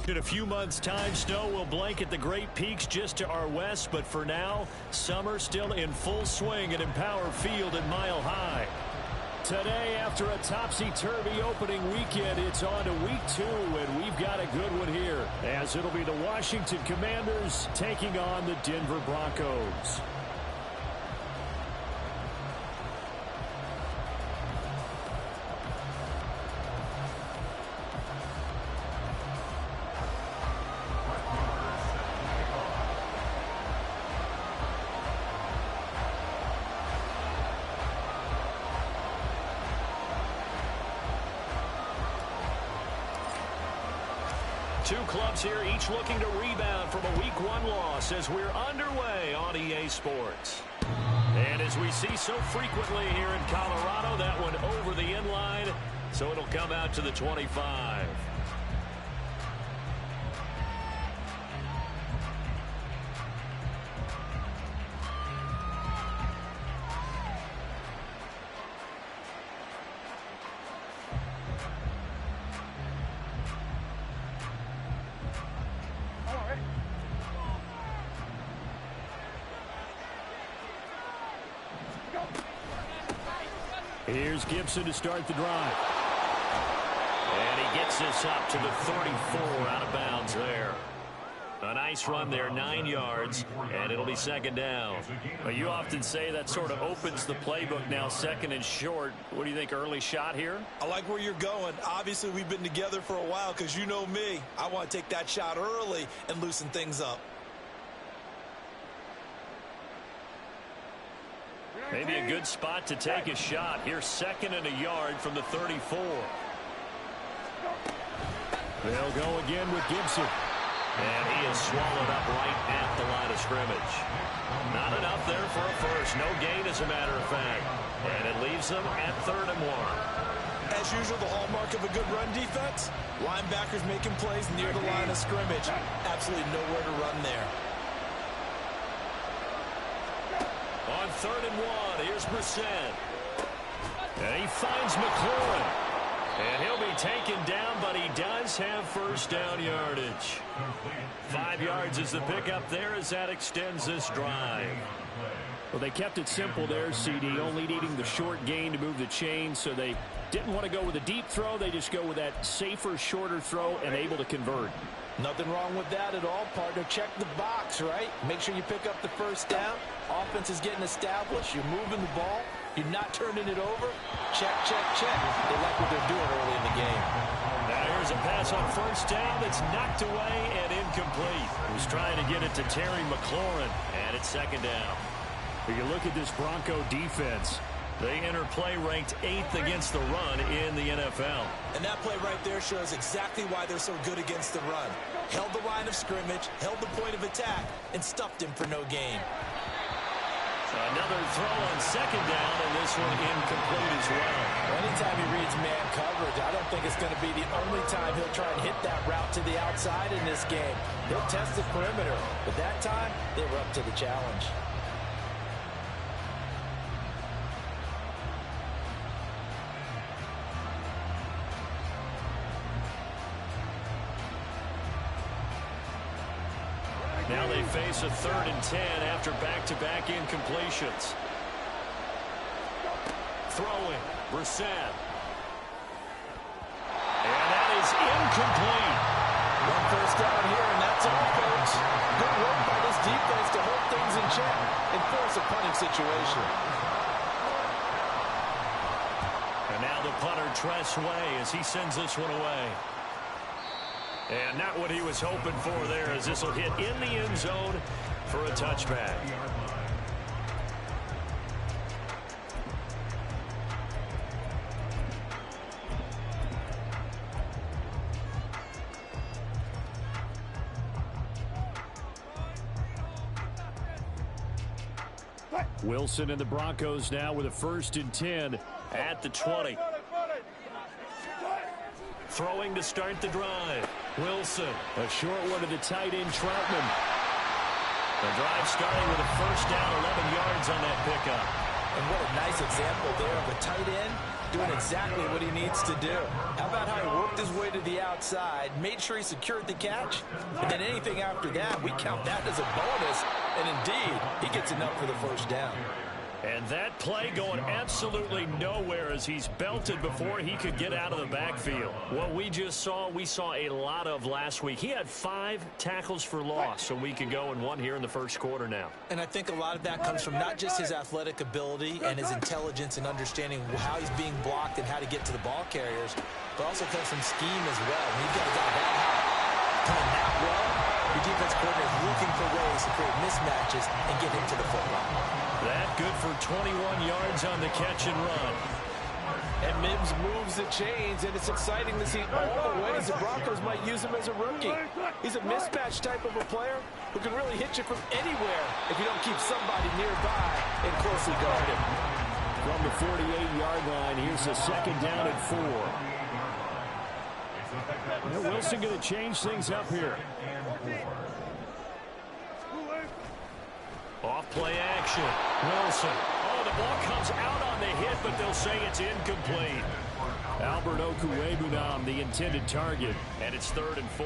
In a few months' time, snow will blanket the Great Peaks just to our west, but for now, summer still in full swing at Empower Field at Mile High. Today, after a topsy-turvy opening weekend, it's on to week 2, and we've got a good one here, as it'll be the Washington Commanders taking on the Denver Broncos. Two clubs here, each looking to rebound from a Week 1 loss as we're underway on EA Sports. And as we see so frequently here in Colorado, that one over the end line, so it'll come out to the 25. Here's Gibson to start the drive. And he gets this up to the 34, out of bounds there. A nice run there, 9 yards, and it'll be second down. Well, you often say that sort of opens the playbook now, second and short. What do you think, early shot here? I like where you're going. Obviously, we've been together for a while because you know me. I want to take that shot early and loosen things up. Maybe a good spot to take a shot. Here's second and a yard from the 34. They'll go again with Gibson. And he is swallowed up right at the line of scrimmage. Not enough there for a first. No gain, as a matter of fact. And it leaves them at 3rd and 1. As usual, the hallmark of a good run defense, linebackers making plays near the line of scrimmage. Absolutely nowhere to run there. On 3rd and 1, here's Brissett. And he finds McLaurin. And he'll be taken down, but he does have first down yardage. 5 yards is the pickup there as that extends this drive. Well, they kept it simple there, CD, only needing the short gain to move the chain, so they didn't want to go with a deep throw. They just go with that safer, shorter throw and able to convert. Nothing wrong with that at all, partner. Check the box, right? Make sure you pick up the first down. Offense is getting established. You're moving the ball. You're not turning it over. Check, check, check. They like what they're doing early in the game. Now here's a pass on first down that's knocked away and incomplete. He was trying to get it to Terry McLaurin, and it's second down. When you look at this Bronco defense, they enter play ranked 8th against the run in the NFL. And that play right there shows exactly why they're so good against the run. Held the line of scrimmage, held the point of attack, and stuffed him for no gain. Another throw on second down, and this one incomplete as well. Anytime he reads man coverage, I don't think it's going to be the only time he'll try and hit that route to the outside in this game. He'll test the perimeter, but that time, they were up to the challenge. Now they face a 3rd and 10 after back-to-back incompletions. Throwing, Brissett. And that is incomplete. One first down here, and that's all, folks. Good work by this defense to hold things in check and force a punting situation. And now the punter, Tress Way, as he sends this one away. And not what he was hoping for there, as this will hit in the end zone for a touchback. Wilson and the Broncos now with a 1st and 10 at the 20. Throwing to start the drive. Wilson, a short one to the tight end, Troutman. The drive starting with a first down, 11 yards on that pickup. And what a nice example there of a tight end doing exactly what he needs to do. How about how he worked his way to the outside, made sure he secured the catch, and then anything after that, we count that as a bonus, and indeed, he gets enough for the first down. And that play going absolutely nowhere as he's belted before he could get out of the backfield. What we just saw, we saw a lot of last week. He had 5 tackles for loss a week ago and 1 here in the first quarter now. And I think a lot of that comes from not just his athletic ability and his intelligence and understanding how he's being blocked and how to get to the ball carriers, but also comes from scheme as well. And you've got a guy that high, playing that well, your defense coordinator is looking for ways to create mismatches and get him to the football. That good for 21 yards on the catch and run. And Mims moves the chains, and it's exciting to see all the ways the Broncos might use him as a rookie. He's a mismatch type of a player who can really hit you from anywhere if you don't keep somebody nearby and closely guard him. From the 48-yard line, here's a second down at 4. Now Wilson going to change things up here. Off play action. Wilson. Oh, the ball comes out on the hit, but they'll say it's incomplete. Albert Okwuegbunam, the intended target, and it's 3rd and 4.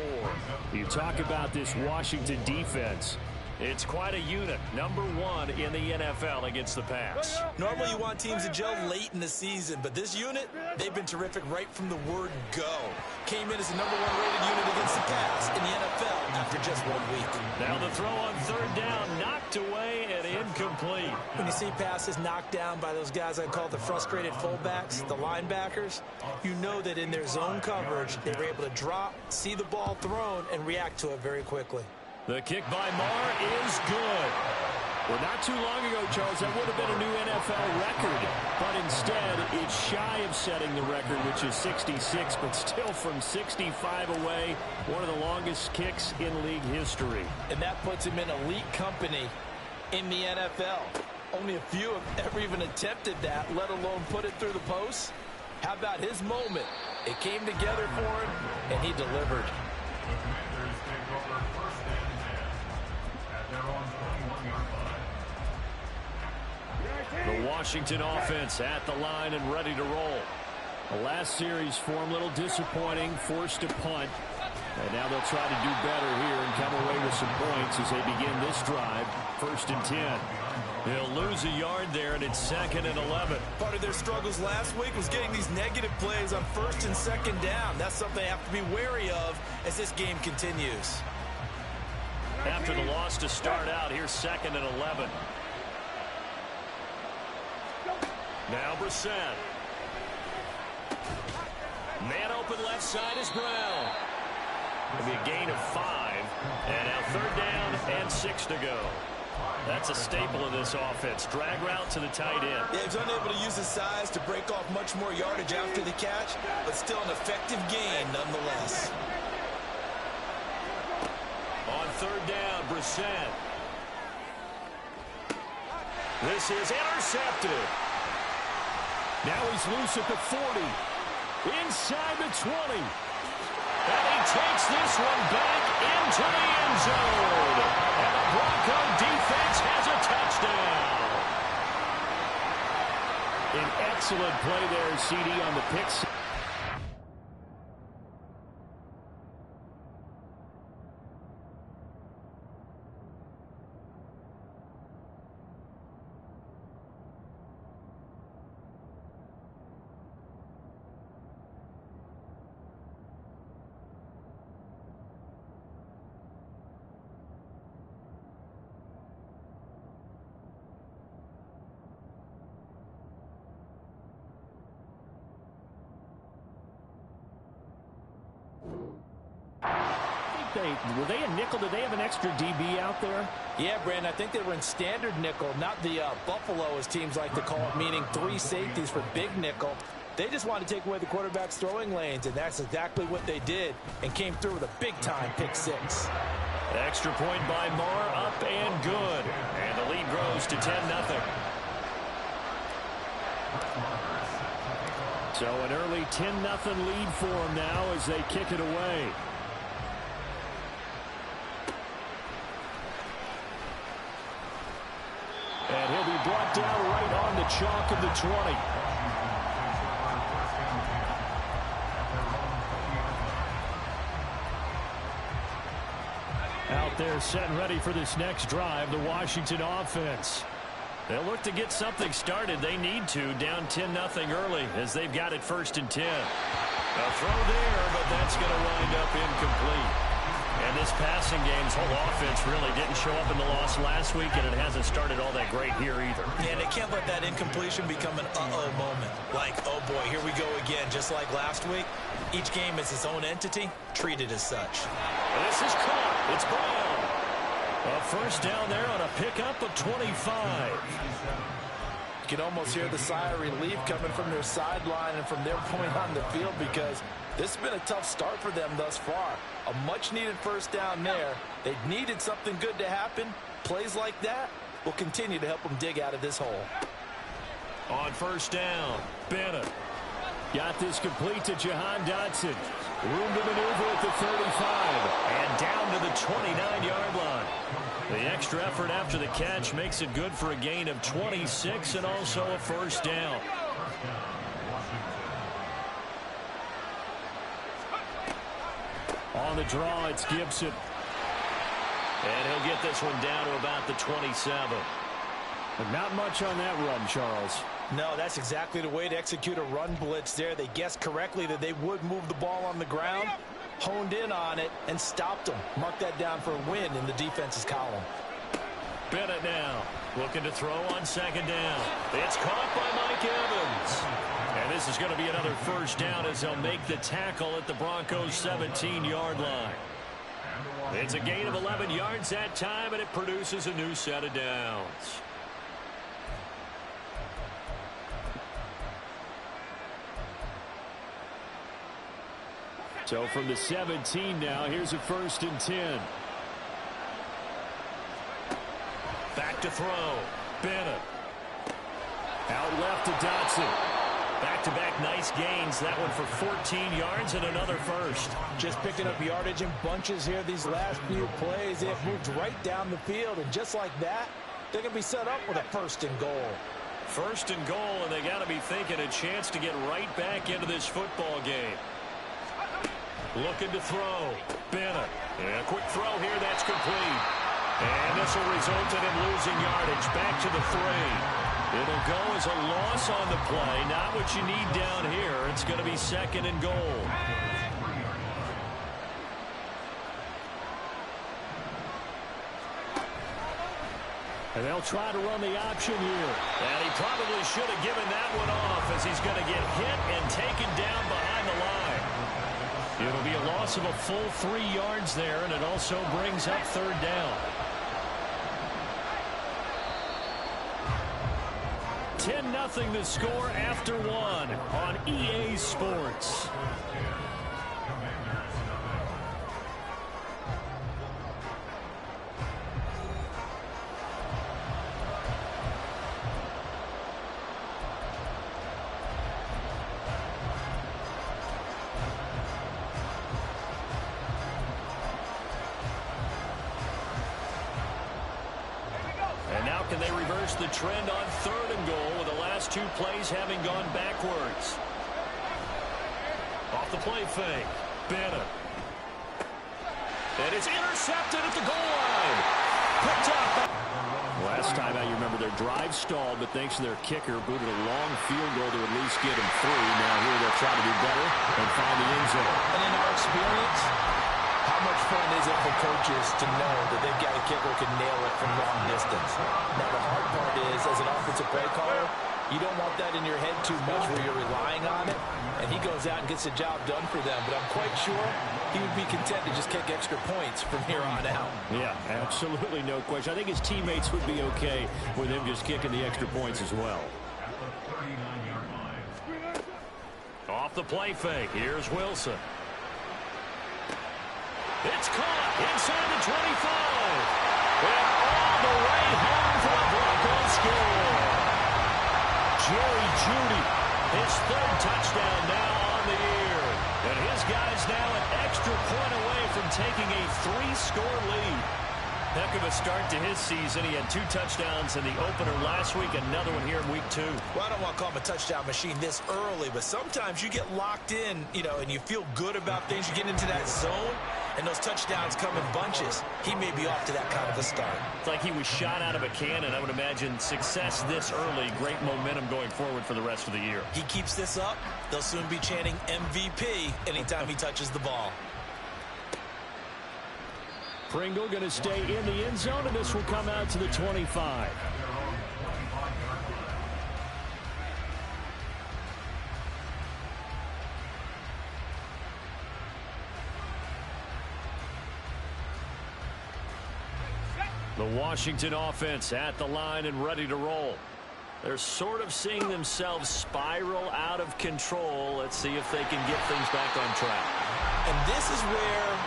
You talk about this Washington defense. It's quite a unit, number 1 in the NFL against the pass. Normally you want teams to gel late in the season, but this unit, they've been terrific right from the word go. Came in as the number 1 rated unit against the pass in the NFL after just 1 week. Now the throw on 3rd down, knocked away and incomplete. When you see passes knocked down by those guys I call the frustrated fullbacks, the linebackers, you know that in their zone coverage, they were able to drop, see the ball thrown, and react to it very quickly. The kick by Marr is good. Well, not too long ago, Charles, that would have been a new NFL record. But instead, it's shy of setting the record, which is 66, but still from 65 away, one of the longest kicks in league history. And that puts him in elite company in the NFL. Only a few have ever even attempted that, let alone put it through the post. How about his moment? It came together for him, and he delivered. The Washington offense at the line and ready to roll. The last series for him, a little disappointing, forced to punt. And now they'll try to do better here and come away with some points as they begin this drive. 1st and 10. They'll lose a yard there, and it's 2nd and 11. Part of their struggles last week was getting these negative plays on 1st and 2nd down. That's something they have to be wary of as this game continues. After the loss to start out, here's 2nd and 11. Now Brissett. Man open left side is Brown. It'll be a gain of 5. And now 3rd down and 6 to go. That's a staple of this offense. Drag route to the tight end. Yeah, he's unable to use his size to break off much more yardage after the catch, but still an effective gain nonetheless. On 3rd down, Brissett. This is intercepted. Now he's loose at the 40. Inside the 20. And he takes this one back into the end zone. And the Bronco defense has a touchdown. An excellent play there, CD, on the picks. Were they a nickel? Did they have an extra DB out there? Yeah, Brandon, I think they were in standard nickel, not the Buffalo, as teams like to call it, meaning 3 safeties for big nickel. They just wanted to take away the quarterback's throwing lanes, and that's exactly what they did, and came through with a big-time pick 6. Extra point by Marr, up and good. And the lead grows to 10-0. So an early 10-0 lead for them now as they kick it away. And he'll be brought down right on the chalk of the 20. Out there set and ready for this next drive, the Washington offense. They'll look to get something started. They need to, down 10-0 early as they've got it 1st and 10. A throw there, but that's going to wind up incomplete. And this passing game's whole offense really didn't show up in the loss last week, and it hasn't started all that great here either. Yeah, and they can't let that incompletion become an uh-oh moment. Like, oh boy, here we go again, just like last week. Each game is its own entity, treated as such. This is caught. It's Brown. A first down there on a pickup of 25. You can almost hear the sigh of relief coming from their sideline and from their point on the field, because this has been a tough start for them thus far. A much-needed first down there. They needed something good to happen. Plays like that will continue to help them dig out of this hole. On first down, Bennett. Got this complete to Jahan Dotson. Room to maneuver at the 35. And down to the 29-yard line. The extra effort after the catch makes it good for a gain of 26 and also a first down. On the draw, it's Gibson. And he'll get this one down to about the 27. But not much on that run, Charles. No, that's exactly the way to execute a run blitz there. They guessed correctly that they would move the ball on the ground, honed in on it, and stopped them. Mark that down for a win in the defense's column. Bennett now looking to throw on second down. It's caught by Mike Evans. And this is going to be another first down as they'll make the tackle at the Broncos' 17-yard line. It's a gain of 11 yards that time, and it produces a new set of downs. So from the 17 now, here's a 1st and 10. Back to throw. Bennett. Out left to Dotson. Back-to-back nice gains. That one for 14 yards and another first. Just picking up yardage in bunches here these last few plays. They have moved right down the field, and just like that, they're going to be set up with a 1st and goal. 1st and goal, and they got to be thinking a chance to get right back into this football game. Looking to throw. Bennett. And a quick throw here. That's complete. And this will result in him losing yardage. Back to the 3. It'll go as a loss on the play. Not what you need down here. It's going to be 2nd and goal. And they'll try to run the option here. And he probably should have given that one off, as he's going to get hit and taken down behind the line. It'll be a loss of a full 3 yards there, and it also brings up 3rd down. 10-0 the score after 1 on EA Sports. Can they reverse the trend on 3rd and goal with the last 2 plays having gone backwards? Off the play fake. Bennett. And it's intercepted at the goal line. Picked up. Last time out, you remember their drive stalled, but thanks to their kicker, booted a long field goal to at least get him 3. Now here they'll try to do better and find the end zone. And in our experience, how much fun is it for coaches to know that they've got a kicker who can nail it from long distance? Now, the hard part is, as an offensive play caller, you don't want that in your head too much where you're relying on it. And he goes out and gets the job done for them. But I'm quite sure he would be content to just kick extra points from here on out. Yeah, absolutely no question. I think his teammates would be okay with him just kicking the extra points as well. Off the play fake. Here's Wilson. It's caught inside the 25. And all the way home for a Broncos score. Jerry Jeudy, his 3rd touchdown now on the year. And his guys now an extra point away from taking a 3-score lead. Heck of a start to his season. He had 2 touchdowns in the opener last week, another one here in week 2. Well, I don't want to call him a touchdown machine this early, but sometimes you get locked in, and you feel good about things. You get into that zone, And those touchdowns come in bunches. He may be off to that kind of a start. It's like he was shot out of a cannon. I would imagine success this early, great momentum going forward for the rest of the year. He keeps this up, they'll soon be chanting MVP anytime he touches the ball. Pringle going to stay in the end zone, and this will come out to the 25. The Washington offense at the line and ready to roll. They're sort of seeing themselves spiral out of control. Let's see if they can get things back on track. And this is where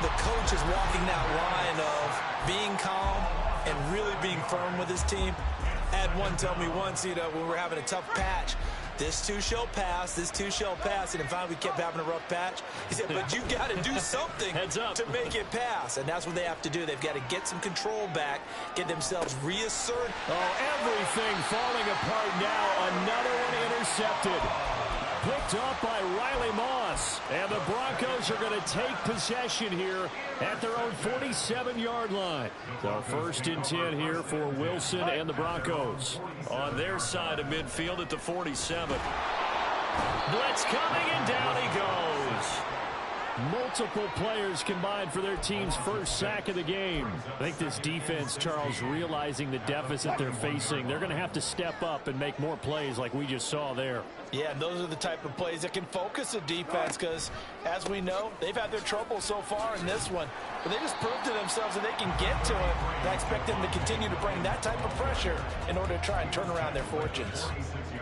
the coach is walking that line of being calm and really being firm with his team. I had one tell me once, when we were having a tough patch, this too shall pass, this too shall pass. And finally we kept having a rough patch. He said, but you got to do something to make it pass. And that's what they have to do. They've got to get some control back, get themselves reasserted. Oh, everything falling apart now. Another one intercepted. Picked up by Riley Moss. And the Broncos are going to take possession here at their own 47-yard line. So 1st and 10 here for Wilson and the Broncos. On their side of midfield at the 47. Blitz coming, and down he goes. Multiple players combined for their team's first sack of the game. I think this defense, Charles, realizing the deficit they're facing, they're going to have to step up and make more plays like we just saw there. Yeah, and those are the type of plays that can focus a defense because, as we know, they've had their trouble so far in this one. But they just proved to themselves that they can get to it. And I expect them to continue to bring that type of pressure in order to try and turn around their fortunes.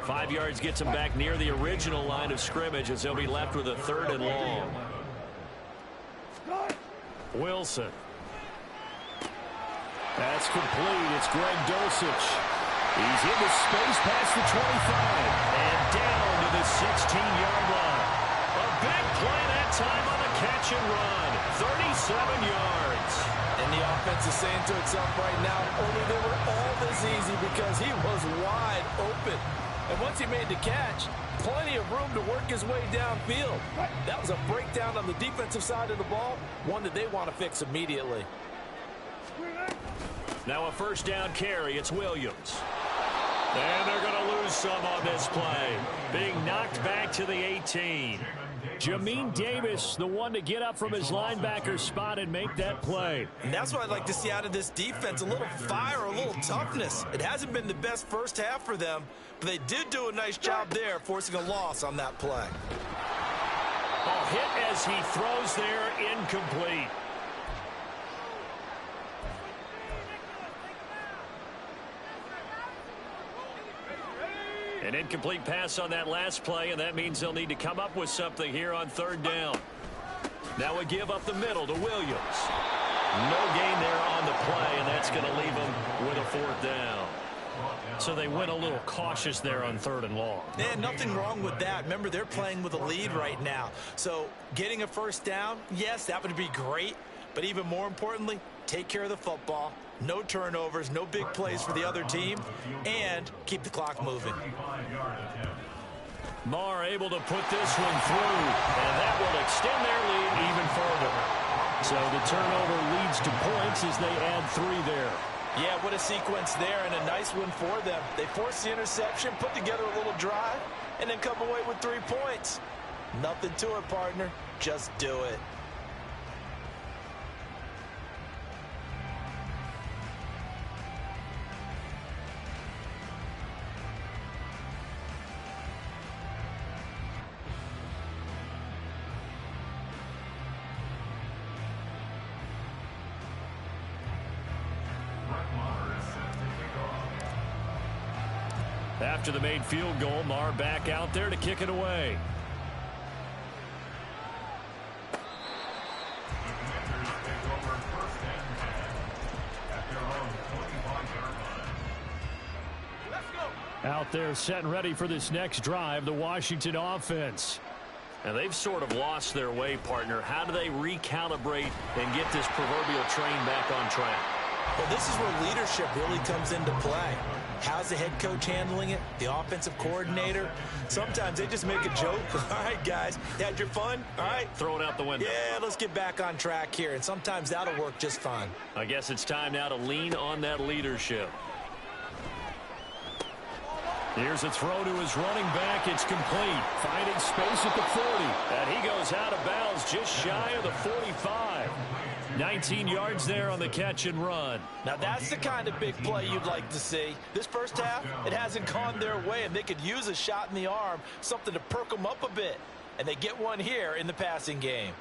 5 yards gets them back near the original line of scrimmage as they'll be left with a 3rd and long. Wilson. That's complete. It's Greg Dulcich. He's into space past the 25 and down to the 16-yard line. A big play that time on the catch and run. 37 yards. And the offense is saying to itself right now, only they were all this easy because he was wide open. And once he made the catch, plenty of room to work his way downfield. That was a breakdown on the defensive side of the ball, one that they want to fix immediately. Now a 1st down carry. It's Williams. And they're going to lose some on this play. Being knocked back to the 18. Jamin Davis, the one to get up from his linebacker spot and make that play. And that's what I'd like to see out of this defense, a little fire, a little toughness. It hasn't been the best first half for them, but they did do a nice job there, forcing a loss on that play. A hit as he throws there, incomplete. An incomplete pass on that last play, and that means they'll need to come up with something here on 3rd down. Now we give up the middle to Williams. No gain there on the play, and that's going to leave them with a 4th down. So they went a little cautious there on 3rd and long. Yeah, nothing wrong with that. Remember, they're playing with a lead right now. So getting a 1st down, yes, that would be great. But even more importantly, take care of the football. No turnovers, no big plays for the other team, and keep the clock moving. Marr able to put this one through, and that will extend their lead even further. So the turnover leads to points as they add 3 there. Yeah, what a sequence there, and a nice one for them. They forced the interception, put together a little drive, and then come away with 3 points. Nothing to it, partner. Just do it. After the made field goal, Marr back out there to kick it away. Out there set and ready for this next drive, the Washington offense. And they've sort of lost their way, partner. How do they recalibrate and get this proverbial train back on track? Well, this is where leadership really comes into play. How's the head coach handling it? The offensive coordinator? Sometimes they just make a joke. All right, guys, had your fun? All right. Throw it out the window. Yeah, let's get back on track here, and sometimes that'll work just fine. I guess it's time now to lean on that leadership. Here's a throw to his running back. It's complete. Finding space at the 40. And he goes out of bounds just shy of the 45. 19 yards there on the catch and run. Now that's the kind of big play you'd like to see. This first half, it hasn't gone their way, and they could use a shot in the arm, something to perk them up a bit. And they get one here in the passing game.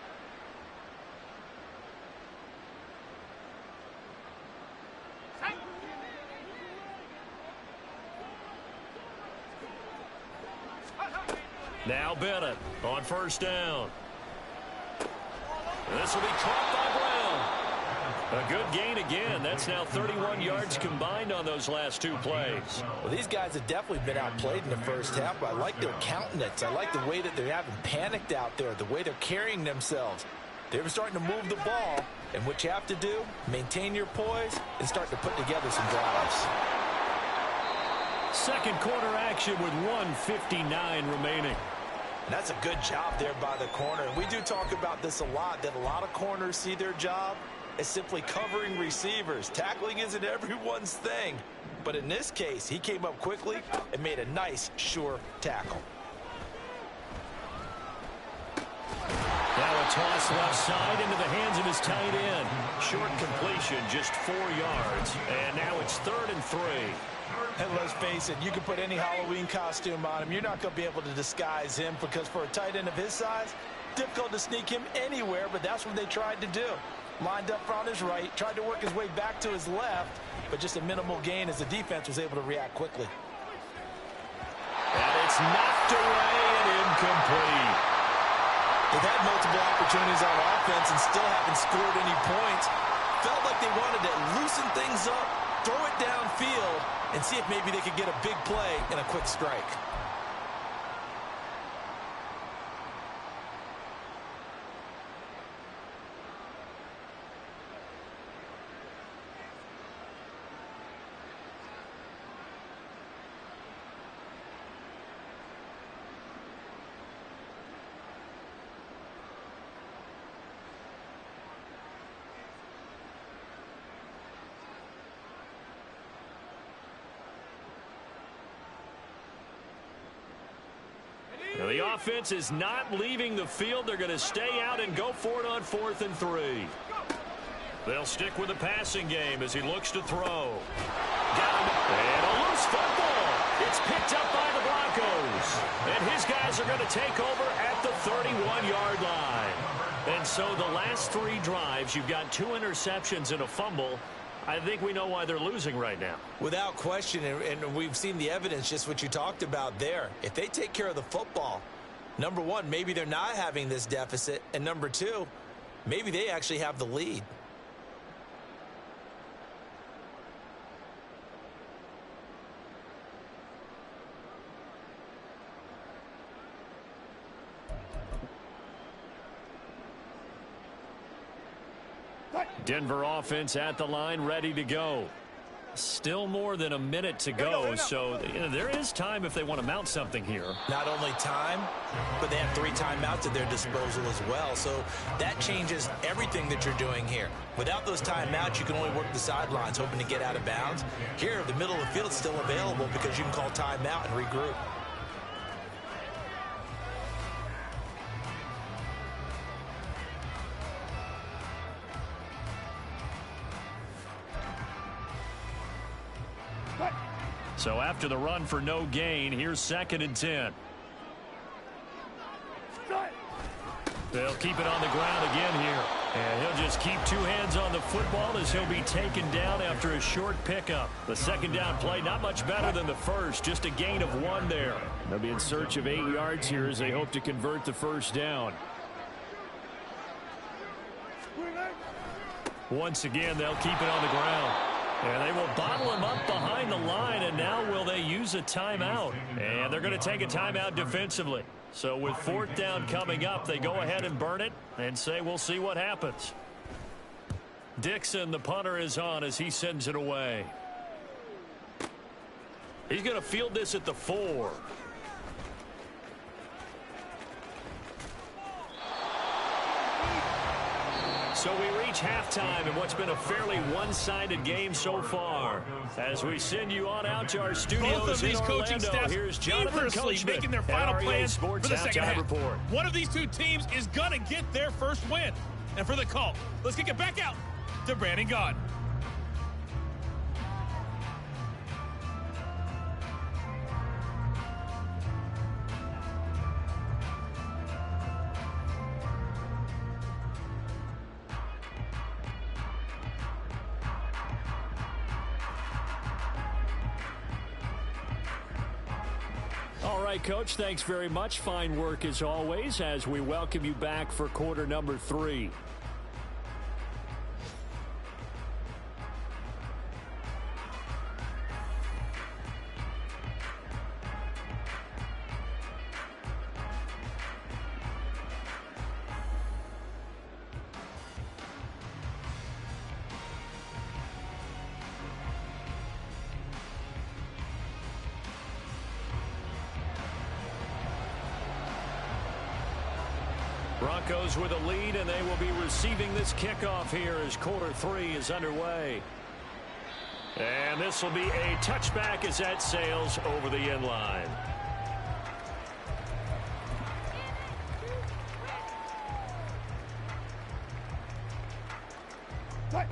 Now Bennett on first down. This will be caught by Brown. A good gain again. That's now 31 yards combined on those last two plays. Well, these guys have definitely been outplayed in the first half, but I like their countenance. I like the way that they haven't panicked out there, the way they're carrying themselves. They're starting to move the ball, and what you have to do, maintain your poise and start to put together some drives. Second quarter action with 1:59 remaining. And that's a good job there by the corner. And we do talk about this a lot, that a lot of corners see their job as simply covering receivers. Tackling isn't everyone's thing. But in this case, he came up quickly and made a nice, sure tackle. Now a toss left side into the hands of his tight end. Short completion, just 4 yards. And now it's 3rd and 3. And let's face it, you can put any Halloween costume on him. You're not going to be able to disguise him, because for a tight end of his size, difficult to sneak him anywhere, but that's what they tried to do. Lined up on his right, tried to work his way back to his left, but just a minimal gain as the defense was able to react quickly. And it's knocked away and incomplete. They've had multiple opportunities on offense and still haven't scored any points. Felt like they wanted to loosen things up, throw it downfield, and see if maybe they could get a big play and a quick strike. Now the offense is not leaving the field. They're going to stay out and go for it on 4th and 3. They'll stick with the passing game as he looks to throw. Got him. And a loose football. It's picked up by the Broncos. And his guys are going to take over at the 31-yard line. And so the last 3 drives, you've got 2 interceptions and a fumble. I think we know why they're losing right now. Without question, and we've seen the evidence, just what you talked about there. If they take care of the football, number one, maybe they're not having this deficit, and number two, maybe they actually have the lead. Denver offense at the line, ready to go. Still more than a minute to go, so there is time if they want to mount something here. Not only time, but they have 3 timeouts at their disposal as well, so that changes everything that you're doing here. Without those timeouts, you can only work the sidelines, hoping to get out of bounds. Here, the middle of the field is still available because you can call timeout and regroup. So after the run for no gain, here's 2nd and 10. They'll keep it on the ground again here. And he'll just keep 2 hands on the football as he'll be taken down after a short pickup. The second down play, not much better than the first, just a gain of 1 there. They'll be in search of 8 yards here as they hope to convert the first down. Once again, they'll keep it on the ground. And they will bottle him up behind the line, and now will they use a timeout? And they're going to take a timeout defensively. So with 4th down coming up, they go ahead and burn it and say we'll see what happens. Dixon, the punter, is on as he sends it away. He's going to field this at the 4. So we reach halftime in what's been a fairly one-sided game so far. As we send you on out to our studios both of these in coaching Orlando, staffs here's Jonathan feverishly Coachman making their at final REA plans for Sports the second half. Report. One of these two teams is going to get their first win. And for the call, let's kick it back out to Brandon Gaudin. All right, Coach, thanks very much. Fine work as always as we welcome you back for quarter number 3. Broncos with a lead, and they will be receiving this kickoff here as quarter 3 is underway. And this will be a touchback as that sails over the end line.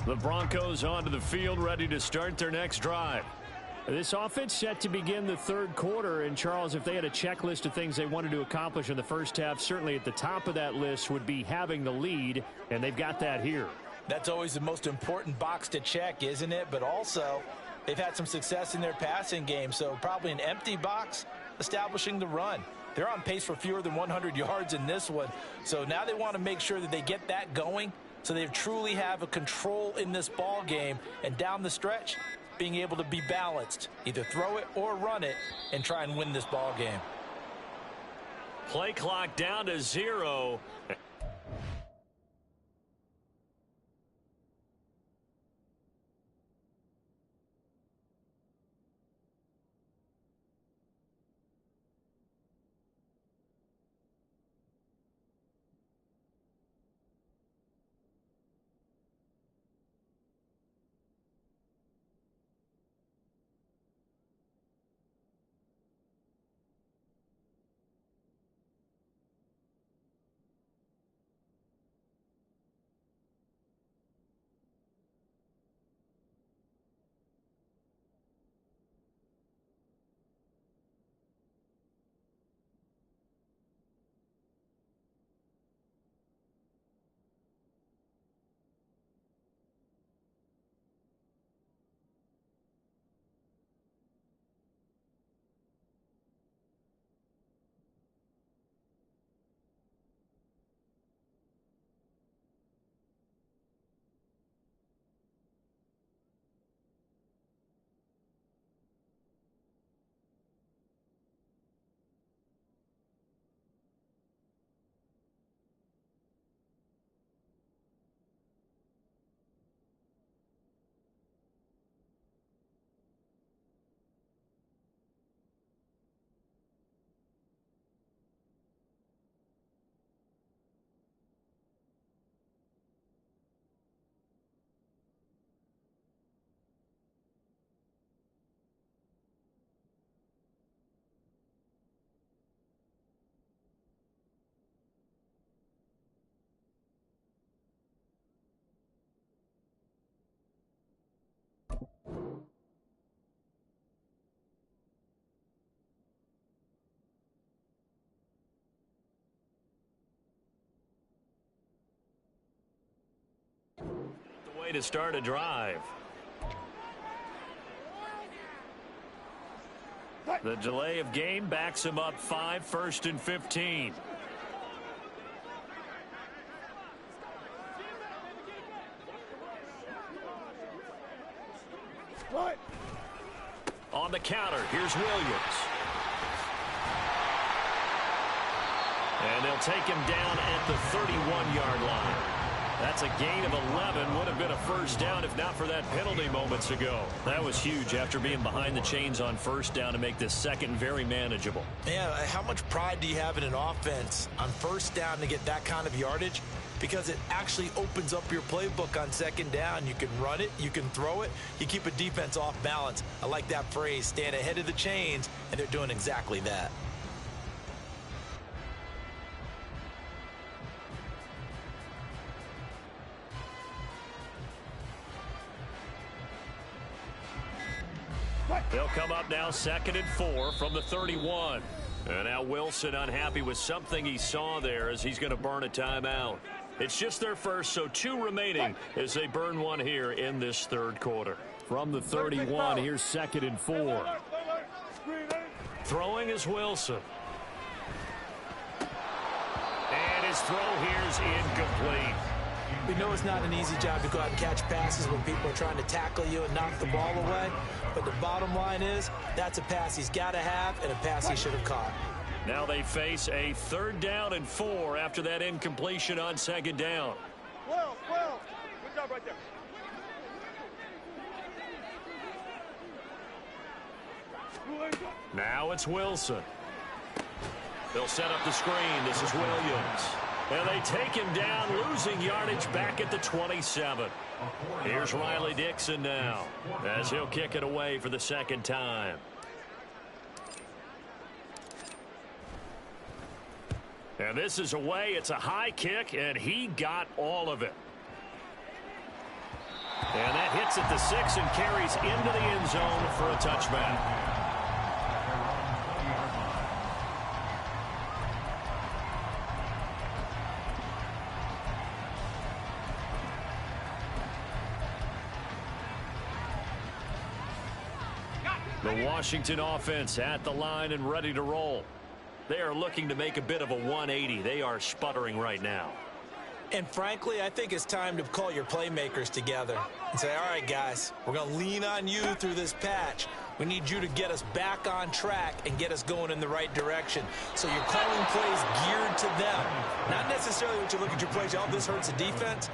The Broncos onto the field, ready to start their next drive. This offense set to begin the third quarter, and Charles, if they had a checklist of things they wanted to accomplish in the first half, certainly at the top of that list would be having the lead, and they've got that here. That's always the most important box to check, isn't it? But also, they've had some success in their passing game, so probably an empty box establishing the run. They're on pace for fewer than 100 yards in this one, so now they want to make sure that they get that going so they truly have a control in this ball game, and down the stretch, being able to be balanced, either throw it or run it, and try and win this ball game. Play clock down to 0. The way to start a drive. The delay of game backs him up 5, 1st and 15. What? On the counter, here's Williams. And they'll take him down at the 31-yard line. That's a gain of 11. Would have been a first down if not for that penalty moments ago. That was huge after being behind the chains on first down to make this second very manageable. Yeah, how much pride do you have in an offense on first down to get that kind of yardage? Because it actually opens up your playbook on second down. You can run it, you can throw it, you keep a defense off balance. I like that phrase, stand ahead of the chains, and they're doing exactly that. They'll come up now 2nd and 4 from the 31. And now Wilson unhappy with something he saw there as he's going to burn a timeout. It's just their first, so 2 remaining as they burn one here in this third quarter. From the 31, here's 2nd and 4. Throwing is Wilson. And his throw here is incomplete. We know it's not an easy job to go out and catch passes when people are trying to tackle you and knock the ball away. But the bottom line is, that's a pass he's got to have and a pass he should have caught. Now they face a 3rd down and 4 after that incompletion on 2nd down. Well, good job right there. Now it's Wilson. They'll set up the screen. This is Williams. And they take him down, losing yardage back at the 27. Here's Riley Dixon now as he'll kick it away for the 2nd time. And this is away. It's a high kick, and he got all of it. And that hits at the 6 and carries into the end zone for a touchback. The Washington offense at the line and ready to roll. They are looking to make a bit of a 180. They are sputtering right now. And frankly, I think it's time to call your playmakers together and say, all right, guys, we're going to lean on you through this patch. We need you to get us back on track and get us going in the right direction. So you're calling plays geared to them. Not necessarily when you look at your plays, oh, this hurts the defense.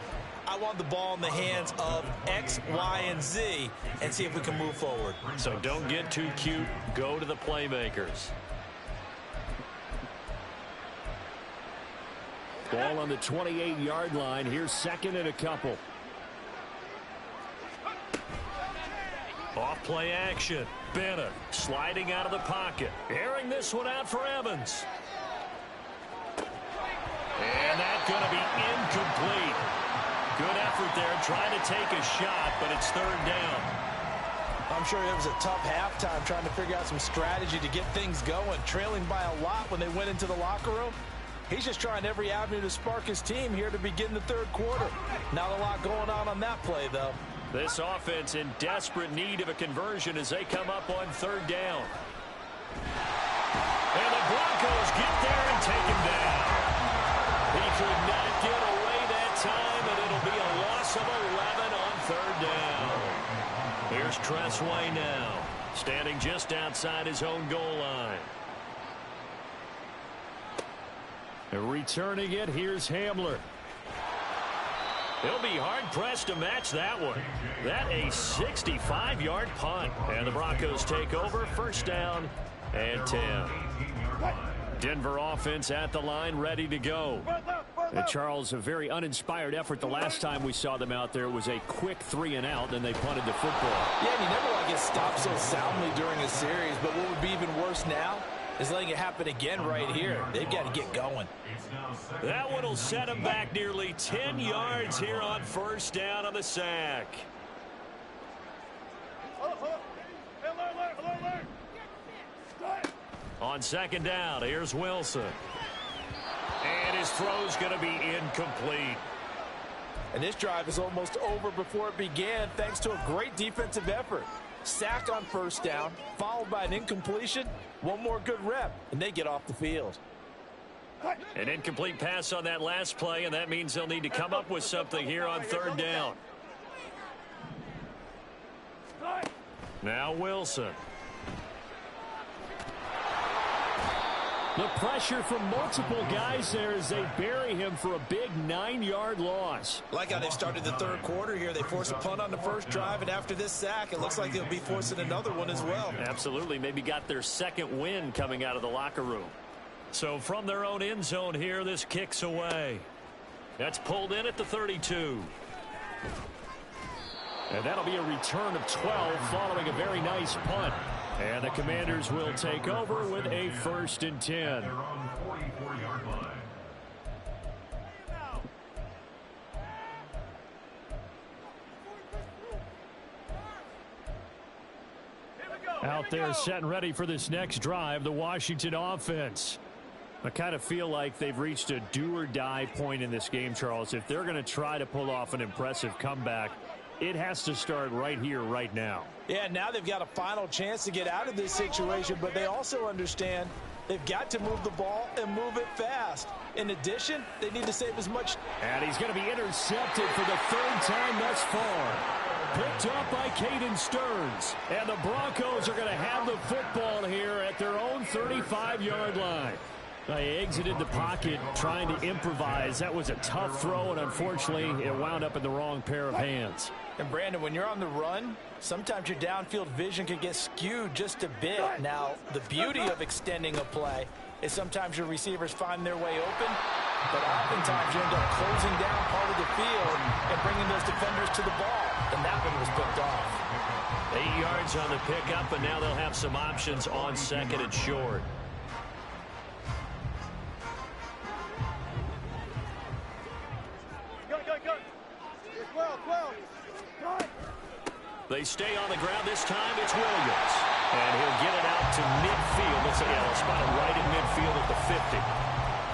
I want the ball in the hands of X, Y, and Z and see if we can move forward. So don't get too cute. Go to the playmakers. Ball on the 28-yard line. Here's 2nd and a couple. Off play action. Bennett sliding out of the pocket. Airing this one out for Evans. And that's going to be incomplete. Good effort there trying to take a shot, but it's 3rd down. I'm sure it was a tough halftime trying to figure out some strategy to get things going. Trailing by a lot when they went into the locker room. He's just trying every avenue to spark his team here to begin the 3rd quarter. Not a lot going on that play, though. This offense in desperate need of a conversion as they come up on 3rd down. And the Broncos get there and take him down. He could not get away that time, and it'll be a loss of 11 on 3rd down. Here's Tressway now, standing just outside his own goal line. Returning it, here's Hamler. He'll be hard-pressed to match that one. That a 65-yard punt. And the Broncos take over, 1st down and 10. Denver offense at the line, ready to go. Charles, a very uninspired effort the last time we saw them out there. It was a quick 3-and-out, and they punted the football. Yeah, and you never want to get stopped so soundly during a series, but what would be even worse now is letting it happen again right here. They've got to get going. That one will set him back nearly 10 yards here on 1st down on the sack. On 2nd down, here's Wilson. And his throw's going to be incomplete. And this drive is almost over before it began thanks to a great defensive effort. Sack on 1st down, followed by an incompletion. One more good rep, and they get off the field. An incomplete pass on that last play, and that means they'll need to come up with something here on 3rd down. Now Wilson. The pressure from multiple guys there as they bury him for a big 9-yard loss. Like how they've started the third quarter here. They force a punt on the first drive, and after this sack, it looks like they'll be forcing another one as well. Absolutely. Maybe got their second win coming out of the locker room. So from their own end zone here, this kicks away. That's pulled in at the 32. And that'll be a return of 12 following a very nice punt. And the Commanders will take over with a 1st and 10. Out there set and ready for this next drive, the Washington offense. I kind of feel like they've reached a do-or-die point in this game, Charles. If they're going to try to pull off an impressive comeback, it has to start right here, right now. Yeah, now they've got a final chance to get out of this situation, but they also understand they've got to move the ball and move it fast. In addition, they need to save as much. And he's going to be intercepted for the 3rd time thus far. Picked up by Caden Stearns. And the Broncos are going to have the football here at their own 35-yard line. They exited the pocket trying to improvise. That was a tough throw, and unfortunately, it wound up in the wrong pair of hands. And, Brandon, when you're on the run, sometimes your downfield vision can get skewed just a bit. Now, the beauty of extending a play is sometimes your receivers find their way open, but oftentimes you end up closing down part of the field and bringing those defenders to the ball. And that one was picked off. 8 yards on the pickup, and now they'll have some options on 2nd and short. They stay on the ground. This time it's Williams. And he'll get it out to midfield. They'll spot it right in midfield at the 50.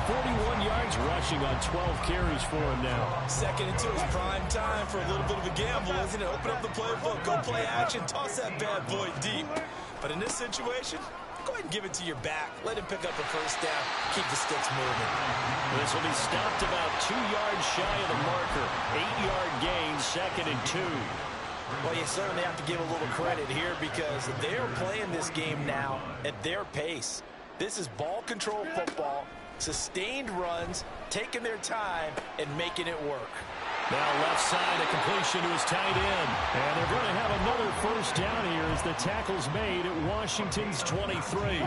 41 yards rushing on 12 carries for him now. 2nd and 2 is prime time for a little bit of a gamble, isn't it? Open up the playbook, go play action, toss that bad boy deep. But in this situation, go ahead and give it to your back. Let him pick up a 1st down. Keep the sticks moving. This will be stopped about 2 yards shy of the marker. 8-yard gain, 2nd and 2. Well, you certainly have to give a little credit here because they're playing this game now at their pace. This is ball control football, sustained runs, taking their time, and making it work. Now left side, a completion to his tight end. And they're going to have another 1st down here as the tackle's made at Washington's 23.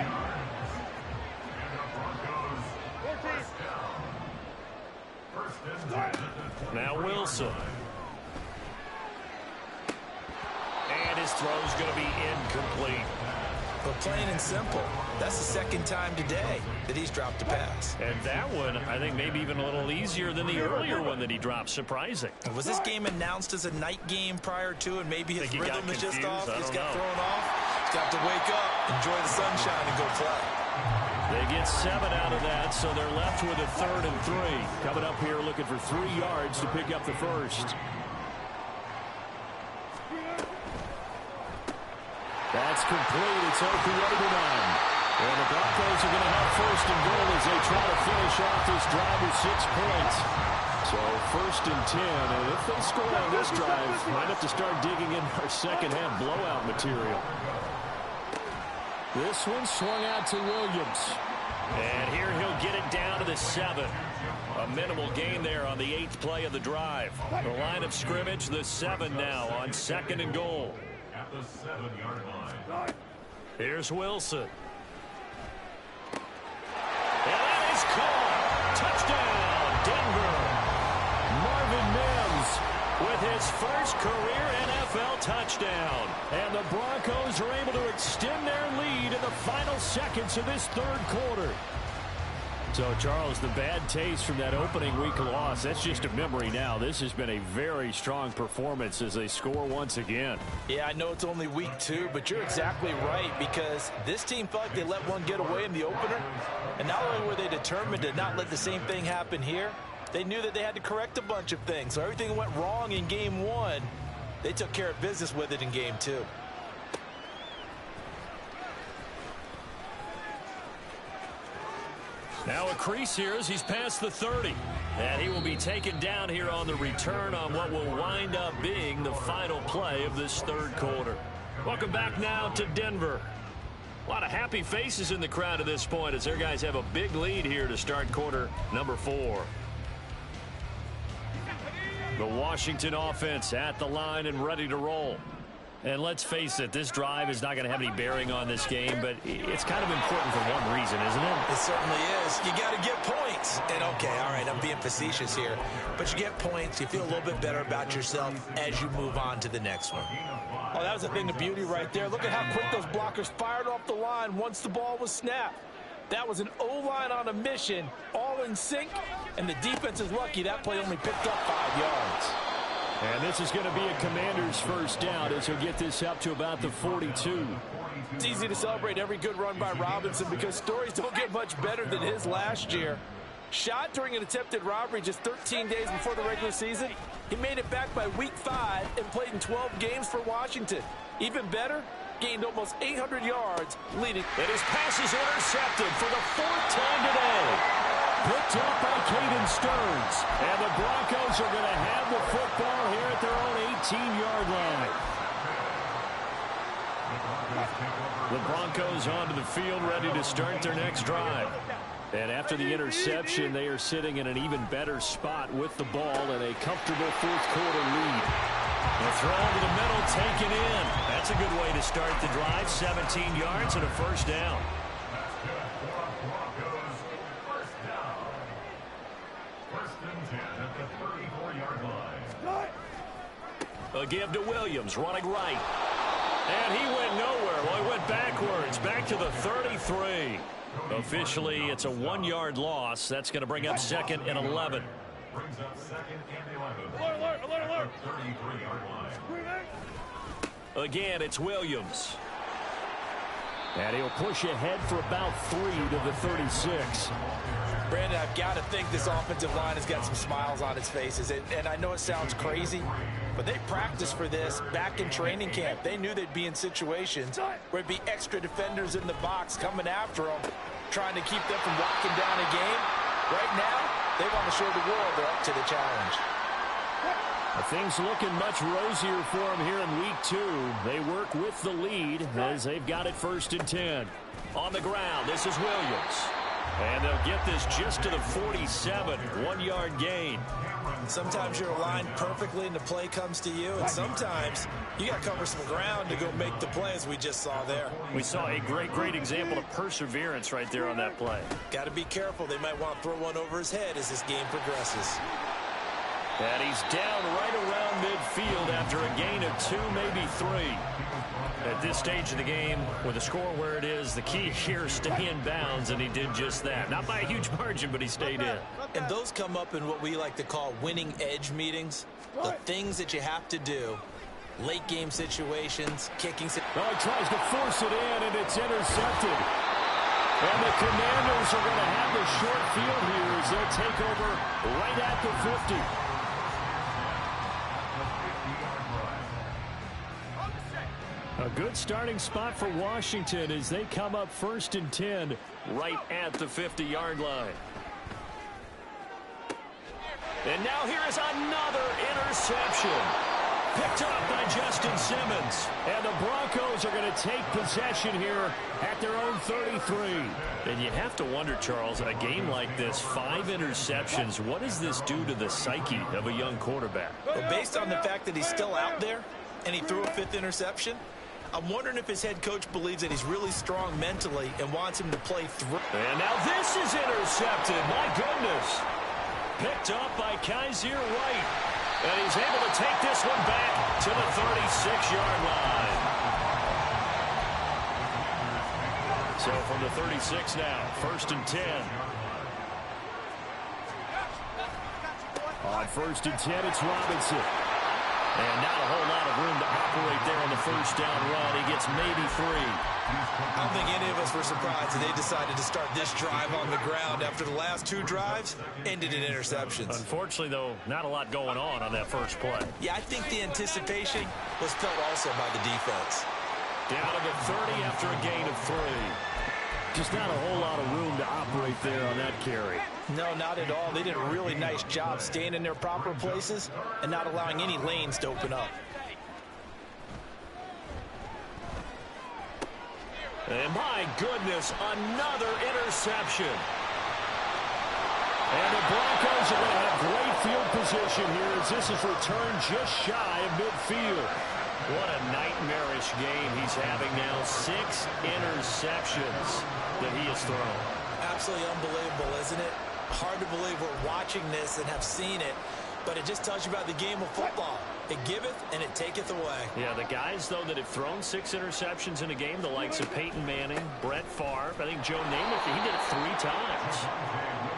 Now Wilson. And his throw's going to be incomplete. But plain and simple, that's the 2nd time today that he's dropped a pass. And that one, I think, maybe even a little easier than the earlier one that he dropped. Surprising. Was this game announced as a night game prior to, and maybe his rhythm is just off? He's got thrown off. He's got to wake up, enjoy the sunshine, and go play. They get 7 out of that, so they're left with a 3rd and 3. Coming up here looking for 3 yards to pick up the 1st. That's complete. It's Okuyebunan. And the Broncos are going to have 1st and goal as they try to finish off this drive with 6 points. So 1st and 10. And if they score on this drive, might have to start digging in our second-half blowout material. This one swung out to Williams. And here he'll get it down to the 7. A minimal gain there on the 8th play of the drive. The line of scrimmage, the 7 now on 2nd and goal. At the 7-yard line. Here's Wilson. And that is caught. Touchdown, Denver. Marvin Mims with his first career NFL touchdown. And the Broncos are able to extend their lead in the final seconds of this 3rd quarter. So, Charles, the bad taste from that opening week loss, that's just a memory now. This has been a very strong performance as they score once again. Yeah, I know it's only week 2, but you're exactly right because this team felt like they let one get away in the opener. And not only were they determined to not let the same thing happen here, they knew that they had to correct a bunch of things. So everything went wrong in game 1. They took care of business with it in game 2. Now a crease here as he's past the 30. And he will be taken down here on the return on what will wind up being the final play of this 3rd quarter. Welcome back now to Denver. A lot of happy faces in the crowd at this point as their guys have a big lead here to start quarter number 4. The Washington offense at the line and ready to roll. And let's face it, this drive is not going to have any bearing on this game, but it's kind of important for one reason, isn't it? It certainly is. You got to get points. And, okay, all right, I'm being facetious here. But you get points, you feel a little bit better about yourself as you move on to the next one. Oh, that was a thing of beauty right there. Look at how quick those blockers fired off the line once the ball was snapped. That was an O-line on a mission, all in sync, and the defense is lucky that play only picked up 5 yards. And this is going to be a Commander's first down as he'll get this up to about the 42. It's easy to celebrate every good run by Robinson because stories don't get much better than his last year. Shot during an attempted robbery just 13 days before the regular season. He made it back by week 5 and played in 12 games for Washington. Even better, gained almost 800 yards, leading. And his pass is intercepted for the 4th time today. Picked up by Caden Stearns. And the Broncos are going to have the football here at their own 18-yard line. The Broncos onto the field ready to start their next drive. And after the interception, they are sitting in an even better spot with the ball and a comfortable 4th quarter lead. The throw to the middle taken in. That's a good way to start the drive. 17 yards and a first down. A give to Williams, running right. And he went nowhere. Well, he went backwards, back to the 33. Officially, it's a 1-yard loss. That's going to bring up 2nd and 11. Brings up 2nd and 11. Alert, alert, alert. 33-yard line. Again, it's Williams. And he'll push ahead for about 3 to the 36. Brandon, I've got to think this offensive line has got some smiles on its faces. And I know it sounds crazy, but they practiced for this back in training camp. They knew they'd be in situations where it'd be extra defenders in the box coming after them, trying to keep them from locking down a game. Right now, they want to show the world they're up to the challenge. Things looking much rosier for them here in week 2. They work with the lead as they've got it 1st and 10. On the ground, this is Williams. And they'll get this just to the 47, 1-yard gain. Sometimes you're aligned perfectly and the play comes to you, and sometimes you got to cover some ground to go make the play, as we just saw there. We saw a great example of perseverance right there on that play. Got to be careful. They might want to throw one over his head as this game progresses. And he's down right around midfield after a gain of 2, maybe 3. At this stage of the game, with the score where it is, the key here is stay in bounds, and he did just that. Not by a huge margin, but he stayed in. And those come up in what we like to call winning edge meetings. The things that you have to do. Late game situations, kicking. Well, he tries to force it in, and it's intercepted. And the Commanders are going to have the short field here as they'll take over right at the 50. A good starting spot for Washington as they come up 1st and 10 right at the 50-yard line. And now here is another interception. Picked up by Justin Simmons. And the Broncos are going to take possession here at their own 33. And you have to wonder, Charles, in a game like this, 5 interceptions, what does this do to the psyche of a young quarterback? Well, based on the fact that he's still out there and he threw a 5th interception, I'm wondering if his head coach believes that he's really strong mentally and wants him to play through. And now this is intercepted. My goodness. Picked up by Kaiser White. And he's able to take this one back to the 36-yard line. So from the 36 now, 1st and 10. On 1st and 10, it's Robinson. And not a whole lot of room to operate there on the 1st down run. He gets maybe 3. I don't think any of us were surprised that they decided to start this drive on the ground after the last 2 drives ended in interceptions. Unfortunately, though, not a lot going on that first play. Yeah, I think the anticipation was felt also by the defense. Down to the 30 after a gain of 3. Just not a whole lot of room to operate there on that carry. No, not at all. They did a really nice job staying in their proper places and not allowing any lanes to open up. And my goodness, another interception. And the Broncos are going to have great field position here as this is returned just shy of midfield. What a nightmarish game he's having now. 6 interceptions that he has thrown. Absolutely unbelievable, isn't it? Hard to believe we're watching this and have seen it, but it just tells you about the game of football. It giveth and it taketh away. Yeah, the guys, though, that have thrown 6 interceptions in a game, the likes of Peyton Manning, Brett Favre, I think Joe Namath, he did it 3 times.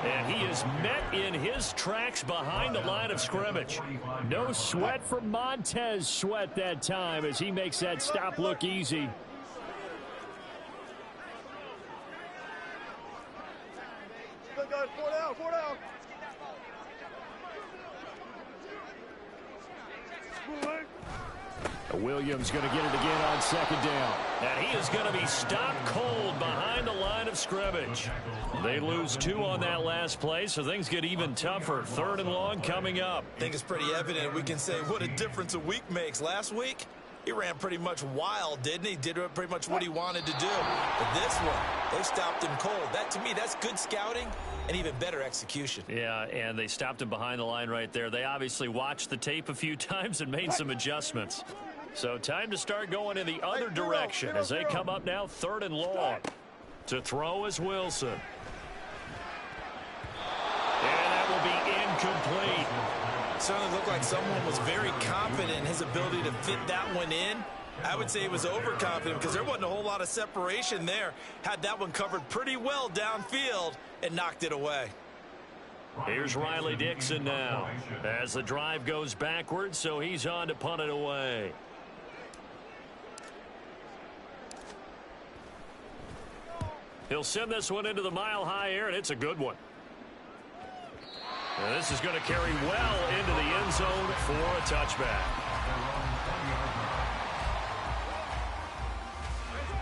And he is met in his tracks behind the line of scrimmage. No sweat for Montez Sweat that time as he makes that stop look easy. Good guys, 4 down, 4 down. Williams going to get it again on 2nd down. And he is going to be stopped cold behind the line of scrimmage. They lose 2 on that last play, so things get even tougher. 3rd and long coming up. I think it's pretty evident. We can say what a difference a week makes. Last week, he ran pretty much wild, didn't he? Did pretty much what he wanted to do. But this one, they stopped him cold. That, to me, that's good scouting and even better execution. Yeah, and they stopped him behind the line right there. They obviously watched the tape a few times and made some adjustments. So time to start going in the other direction as they come up now 3rd and long. To throw is Wilson. And that will be incomplete. Certainly looked like someone was very confident in his ability to fit that one in. I would say he was overconfident because there wasn't a whole lot of separation there. Had that one covered pretty well downfield and knocked it away. Here's Riley Dixon now as the drive goes backwards, so he's on to punt it away. He'll send this one into the mile-high air, and it's a good one. And this is going to carry well into the end zone for a touchback.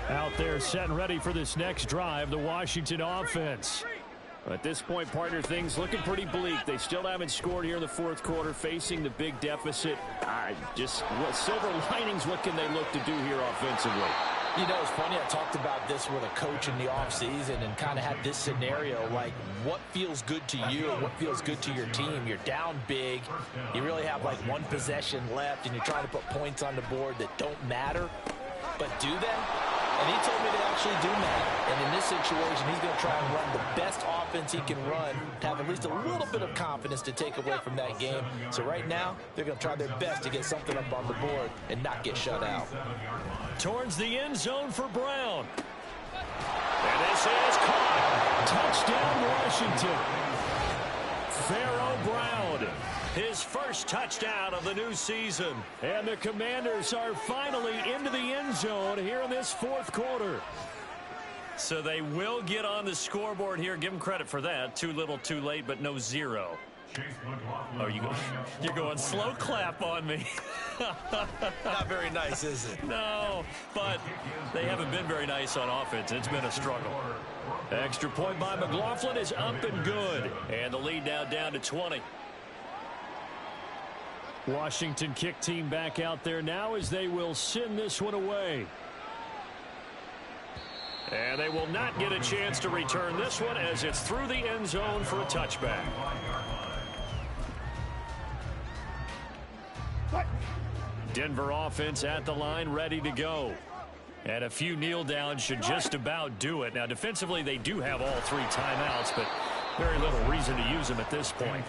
Out there set and ready for this next drive, the Washington offense. At this point, partner, things looking pretty bleak. They still haven't scored here in the 4th quarter, facing the big deficit. Just what silver linings, what can they look to do here offensively? You know, it's funny, I talked about this with a coach in the offseason and kind of had this scenario, like what feels good to you, what feels good to your team. You're down big, you really have like 1 possession left, and you're trying to put points on the board that don't matter, but do they? And he told me they actually do matter. And in this situation, he's going to try and run the best offense he can run to have at least a little bit of confidence to take away from that game. So right now, they're going to try their best to get something up on the board and not get shut out. Towards the end zone for Brown. And this is caught. Touchdown, Washington. Pharaoh Brown, his first touchdown of the new season. And the Commanders are finally into the end zone here in this 4th quarter. So they will get on the scoreboard here. Give them credit for that. Too little, too late, but no 0. Oh, you're going slow clap on me. Not very nice, is it? No, but they haven't been very nice on offense. It's been a struggle. Extra point by McLaughlin is up and good. And the lead now down to 20. Washington kick team back out there now as they will send this one away. And they will not get a chance to return this one as it's through the end zone for a touchback. Denver offense at the line, ready to go. And a few kneel downs should just about do it. Now, defensively, they do have all 3 timeouts, but very little reason to use them at this point.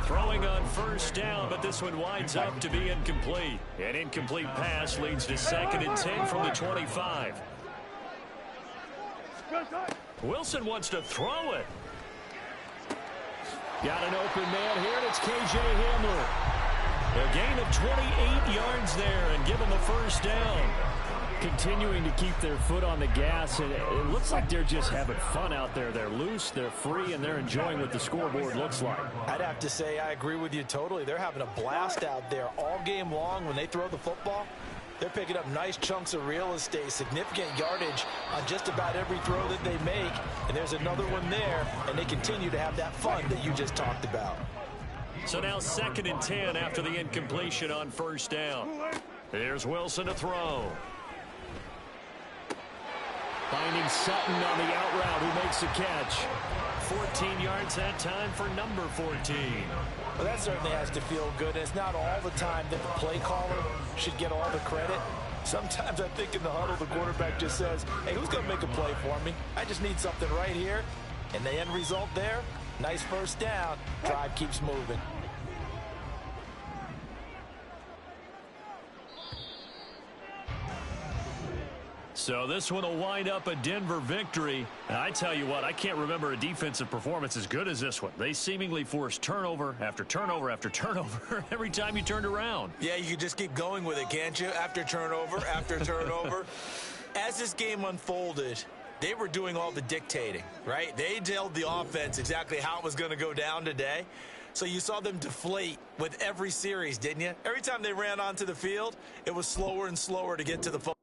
Throwing on 1st down, but this one winds up to be incomplete. An incomplete pass leads to 2nd and 10 from the 25. Wilson wants to throw it. Got an open man here, and it's K.J. Hamler. A gain of 28 yards there and give them a 1st down. Continuing to keep their foot on the gas, and it looks like they're just having fun out there. They're loose, they're free, and they're enjoying what the scoreboard looks like. I'd have to say I agree with you totally. They're having a blast out there all game long when they throw the football. They're picking up nice chunks of real estate, significant yardage on just about every throw that they make. And there's another one there, and they continue to have that fun that you just talked about. So now 2nd and 10 after the incompletion on 1st down. Here's Wilson to throw. Finding Sutton on the out route, who makes the catch. 14 yards that time for number 14. Well, that certainly has to feel good. And it's not all the time that the play caller should get all the credit. Sometimes I think in the huddle, the quarterback just says, hey, who's going to make a play for me? I just need something right here. And the end result there, nice first down. Drive keeps moving. So this one will wind up a Denver victory. And I tell you what, I can't remember a defensive performance as good as this one. They seemingly forced turnover after turnover after turnover every time you turned around. Yeah, you can just keep going with it, can't you? After turnover, after turnover. As this game unfolded, they were doing all the dictating, right? They told the offense exactly how it was going to go down today. So you saw them deflate with every series, didn't you? Every time they ran onto the field, it was slower and slower to get to the